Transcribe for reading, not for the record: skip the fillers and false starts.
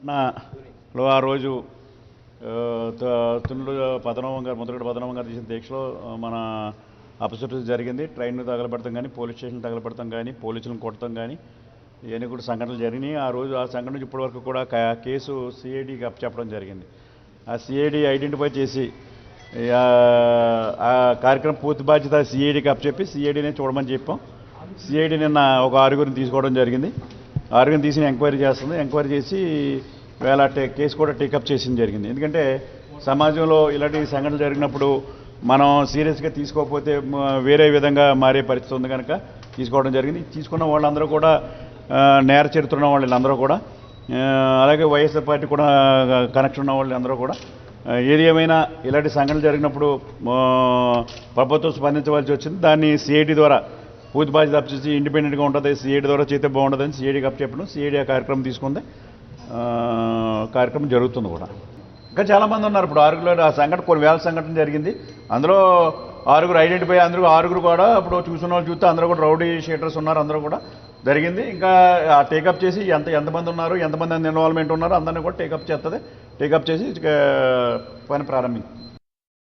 లో ఆ రోజు తునులు పద్మనాభం గారు ముద్రగడ పద్మనాభం గారు చేసిన దీక్షలో మన అపశృతి జరిగింది. ట్రైన్ తగలబెడతాం కానీ, పోలీస్ స్టేషన్ తగలబెడతాం కానీ, పోలీసులను కొడతాం కానీ ఇవన్నీ కూడా సంఘటనలు జరిగినాయి. ఆ రోజు ఆ సంఘటన నుంచి ఇప్పటి వరకు కూడా కేసు సిఐడికి అప్పచెప్పడం జరిగింది. ఆ సిఐడి ఐడెంటిఫై చేసి ఆ కార్యక్రమం పూర్తి బాధ్యత సిఐడికి అప్పచెప్పి సిఐడినే చూడమని చెప్పాం. సిఐడి నిన్న ఒక 6గురిని తీసుకోవడం జరిగింది. 6గురిని తీసి ఎంక్వైరీ చేస్తుంది. ఎంక్వైరీ చేసి వేళ కేసు కూడా టేకప్ చేసింది జరిగింది. ఎందుకంటే సమాజంలో ఇలాంటి సంఘటనలు జరిగినప్పుడు మనం సీరియస్గా తీసుకోకపోతే వేరే విధంగా మారే పరిస్థితి ఉంది కనుక తీసుకోవడం జరిగింది. తీసుకున్న వాళ్ళందరూ కూడా నేర చరిత్ర ఉన్న వాళ్ళందరూ కూడా, అలాగే వైఎస్ఆర్ పార్టీ కూడా కనెక్షన్ ఉన్న వాళ్ళందరూ కూడా, ఏది ఏమైనా ఇలాంటి సంఘటనలు జరిగినప్పుడు ప్రభుత్వం స్పందించవలసి వచ్చింది. దాన్ని సిఐడి ద్వారా పూర్తి బాధ్యత అప్పచేసి ఇండిపెండెంట్గా ఉంటుంది, సిఐడి ద్వారా చేస్తే బాగుంటుందని సిఐడికి అప్పచెప్పడం. సిఐడి ఆ కార్యక్రమం తీసుకుంది. కార్యక్రమం జరుగుతుంది కూడా. ఇంకా చాలామంది ఉన్నారు. ఇప్పుడు 6గురిలో ఆ సంఘటన కొన్ని వేల సంఘటన జరిగింది. అందులో 6గురు ఐడెంటిఫై, అందరూ 6గురు కూడా ఇప్పుడు చూసిన వాళ్ళు చూస్తే అందరూ కూడా రౌడీ షీటర్స్ ఉన్నారు. అందరూ కూడా జరిగింది. ఇంకా టేకప్ చేసి ఎంతమంది ఉన్నారు, ఎంతమంది ఇన్వాల్వ్మెంట్ ఉన్నారు అందరినీ కూడా టేకప్ చేస్తుంది. టేకప్ చేసి పని ప్రారంభించింది.